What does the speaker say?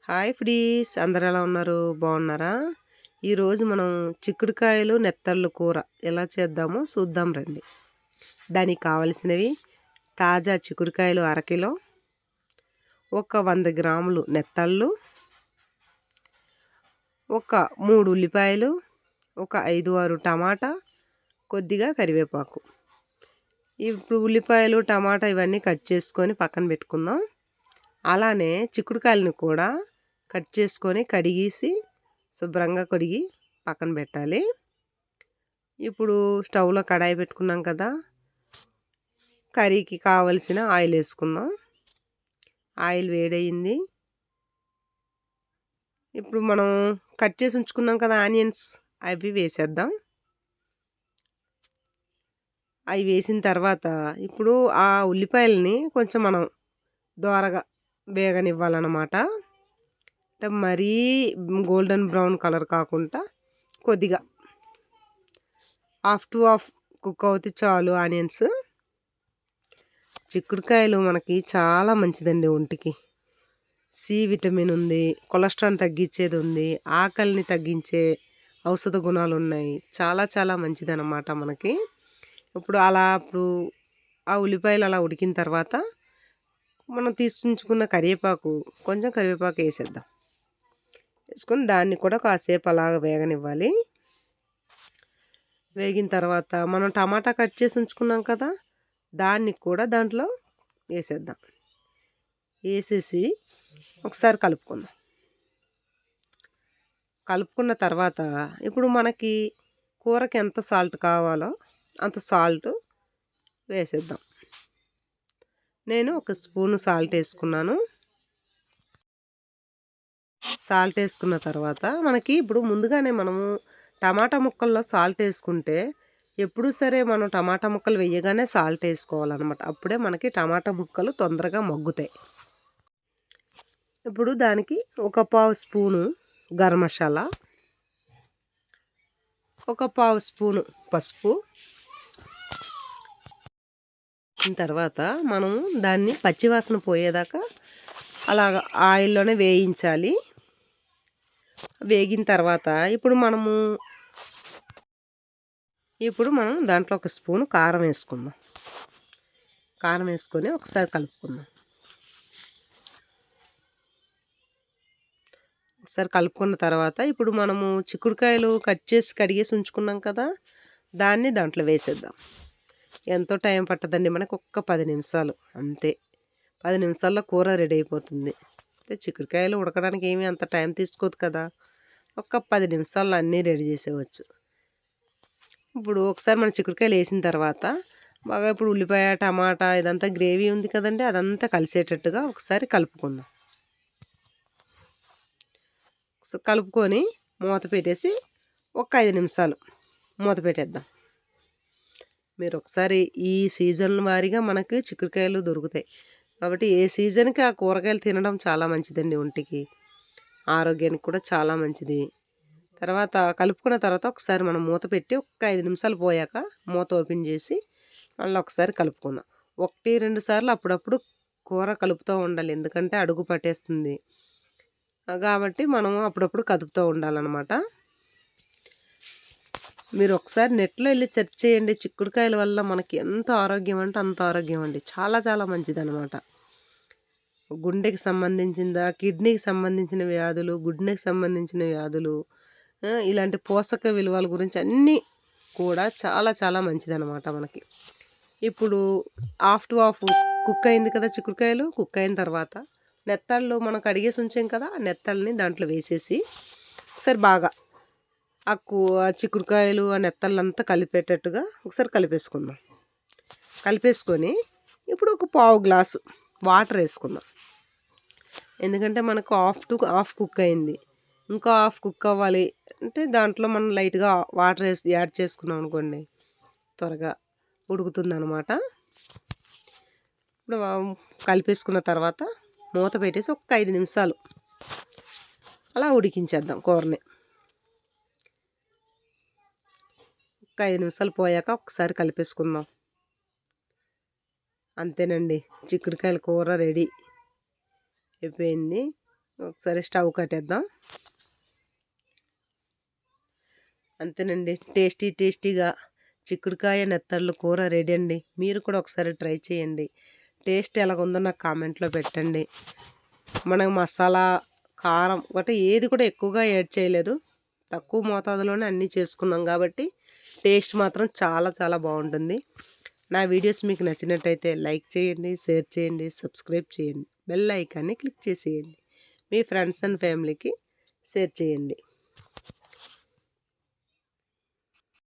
Hi friends, అందరు ఎలా ఉన్నారు? బాగున్నారా? ఈరోజు మనం చిక్కుడుకాయలు నెత్తళ్ళు కూర ఎలా చేద్దామో చూద్దాం రండి. దానికి కావలసినవి తాజా చిక్కుడుకాయలు అరకిలో, ఒక 100 గ్రాములు నెత్తళ్ళు, ఒక 3 ఉల్లిపాయలు, ఒక 5-6 టమాటా, కొద్దిగా కరివేపాకు. ఇప్పుడు ఉల్లిపాయలు టమాటా ఇవన్నీ కట్ చేసుకొని పక్కన పెట్టుకుందాం. అలానే చిక్కుడుకాయలను కూడా కట్ చేసుకొని కడిగేసి శుభ్రంగా కడిగి పక్కన పెట్టాలి. ఇప్పుడు స్టవ్లో కడాయి పెట్టుకున్నాం కదా, కర్రీకి కావలసిన ఆయిల్ వేసుకుందాం. ఆయిల్ వేడయింది. ఇప్పుడు మనం కట్ చేసి ఉంచుకున్నాం కదా ఆనియన్స్, అవి వేసేద్దాం. అవి వేసిన తర్వాత ఇప్పుడు ఆ ఉల్లిపాయలని కొంచెం మనం దోరగా వేగనివ్వాలన్నమాట. అంటే మరీ గోల్డెన్ బ్రౌన్ కలర్ కాకుండా కొద్దిగా హాఫ్ టు హాఫ్ కుక్ అవుతే చాలు ఆనియన్స్. చిక్కుడుకాయలు మనకి చాలా మంచిదండి ఒంటికి. సి విటమిన్ ఉంది, కొలెస్ట్రాల్ తగ్గించేది ఉంది, ఆకలిని తగ్గించే ఔషధ గుణాలు ఉన్నాయి. చాలా చాలా మంచిదన్నమాట మనకి. ఇప్పుడు ఆ ఉల్లిపాయలు అలా ఉడికిన తర్వాత మనం తీసుకుంచుకున్న కొంచెం కరివేపాకు వేసేద్దాం. వేసుకొని దాన్ని కూడా కాసేపు అలాగ వేగనివ్వాలి. వేగిన తర్వాత మనం టమాటా కట్ చేసి ఉంచుకున్నాం కదా, దాన్ని కూడా దాంట్లో వేసేద్దాం. వేసేసి ఒకసారి కలుపుకుందాం. కలుపుకున్న తర్వాత ఇప్పుడు మనకి కూరకి ఎంత సాల్ట్ కావాలో అంత సాల్ట్ వేసేద్దాం. నేను 1 స్పూను సాల్ట్ వేసుకున్నాను. సాల్ట్ వేసుకున్న తర్వాత మనకి ఇప్పుడు ముందుగానే మనము టమాటా ముక్కల్లో సాల్ట్ వేసుకుంటే, ఎప్పుడు సరే మనం టమాటా ముక్కలు వేయగానే సాల్ట్ వేసుకోవాలన్నమాట. అప్పుడే మనకి టమాటా ముక్కలు తొందరగా మగ్గుతాయి. ఇప్పుడు దానికి 1/4 స్పూను గరం మసాలా, 1/4 స్పూను పసుపు. తర్వాత మనము దాన్ని పచ్చివాసన పోయేదాకా అలాగ ఆయిల్లోనే వేయించాలి. వేగిన తర్వాత ఇప్పుడు మనం దాంట్లో 1 స్పూను కారం వేసుకుందాం. కారం వేసుకొని ఒకసారి కలుపుకుందాం. ఒకసారి కలుపుకున్న తర్వాత ఇప్పుడు మనము చిక్కుడుకాయలు కట్ చేసి కడిగేసి ఉంచుకున్నాం కదా, దాన్ని దాంట్లో వేసేద్దాం. ఎంతో టైం పట్టదండి మనకు, ఒక్క 10 నిమిషాలు అంతే. 10 నిమిషాల్లో కూర రెడీ అయిపోతుంది. అయితే చిక్కుడుకాయలు ఉడకడానికి ఏమీ అంత టైం తీసుకోదు కదా, ఒక్క 10 నిమిషాల్లో అన్నీ రెడీ చేసేవచ్చు. ఇప్పుడు ఒకసారి మన చిక్కుడుకాయలు వేసిన తర్వాత బాగా ఇప్పుడు ఉల్లిపాయ టమాటా ఇదంతా గ్రేవీ ఉంది కదండి, అదంతా కలిసేటట్టుగా ఒకసారి కలుపుకుందాం. కలుపుకొని మూత పెట్టేసి ఒక 5 నిమిషాలు మూత పెట్టేద్దాం. మీరు ఒకసారి ఈ సీజన్ వారీగా మనకి చిక్కుడుకాయలు దొరుకుతాయి కాబట్టి ఏ సీజన్కి ఆ కూరగాయలు తినడం చాలా మంచిదండి ఒంటికి, ఆరోగ్యానికి కూడా చాలా మంచిది. తర్వాత కలుపుకున్న తర్వాత ఒకసారి మనం మూత పెట్టి ఒక 5 నిమిషాలు పోయాక మూత ఓపెన్ చేసి మళ్ళీ ఒకసారి కలుపుకుందాం. 1-2 సార్లు అప్పుడప్పుడు కూర కలుపుతూ ఉండాలి, ఎందుకంటే అడుగు పట్టేస్తుంది కాబట్టి మనము అప్పుడప్పుడు కదుపుతూ ఉండాలన్నమాట. మీరు ఒకసారి నెట్లో వెళ్ళి సెర్చ్ చేయండి. చిక్కుడుకాయల వల్ల మనకి ఎంత ఆరోగ్యం అంటే అంత ఆరోగ్యం అండి, చాలా చాలా మంచిదన్నమాట. గుండెకి సంబంధించిందా, కిడ్నీకి సంబంధించిన వ్యాధులు, గుండెకి సంబంధించిన వ్యాధులు, ఇలాంటి పోషక విలువల గురించి అన్నీ కూడా చాలా చాలా మంచిదన్నమాట మనకి. ఇప్పుడు హాఫ్ టు హాఫ్ కుక్ అయింది కదా చిక్కుడుకాయలు. కుక్ అయిన తర్వాత నెత్తళ్ళు మనం కడిగేసి ఉంచాం కదా, ఆ నెత్తళ్ళని దాంట్లో వేసేసి ఒకసారి బాగా ఆ చిక్కుడుకాయలు ఆ నెత్తళ్ళంతా కలిపేటట్టుగా ఒకసారి కలిపేసుకుందాం. కలిపేసుకొని ఇప్పుడు ఒక పావు గ్లాసు వాటర్ వేసుకుందాం. ఎందుకంటే మనకు హాఫ్ కుక్ అయింది, ఇంకా హాఫ్ కుక్ అవ్వాలి అంటే దాంట్లో మనం లైట్గా వాటర్ యాడ్ చేసుకున్నాం అనుకోండి, త్వరగా ఉడుకుతుంది అనమాట. ఇప్పుడు కలిపేసుకున్న తర్వాత మూత పెట్టేసి ఒక 5 నిమిషాలు అలా ఉడికించేద్దాం కూరని. ఒక 5 నిమిషాలు పోయాక ఒకసారి కలిపేసుకుందాం. అంతేనండి, చిక్కుడుకాయల కూర రెడీ అయిపోయింది. ఒకసారి స్టవ్ కట్టేద్దాం. అంతేనండి, టేస్టీగా చిక్కుడుకాయ నెత్తళ్ళు కూర రెడీ అండి. మీరు కూడా ఒకసారి ట్రై చేయండి. టేస్ట్ ఎలాగుందో నాకు కామెంట్లో పెట్టండి. మనం మసాలా, కారం గట్రా ఏది కూడా ఎక్కువగా యాడ్ చేయలేదు. తక్కువ మోతాదులోనే అన్నీ చేసుకున్నాం కాబట్టి టేస్ట్ మాత్రం చాలా చాలా బాగుంటుంది. నా వీడియోస్ మీకు నచ్చినట్టయితే లైక్ చేయండి, షేర్ చేయండి, సబ్స్క్రైబ్ చేయండి. బెల్ ఐకాన్ని క్లిక్ చేసేయండి. మీ ఫ్రెండ్స్ అండ్ ఫ్యామిలీకి షేర్ చేయండి.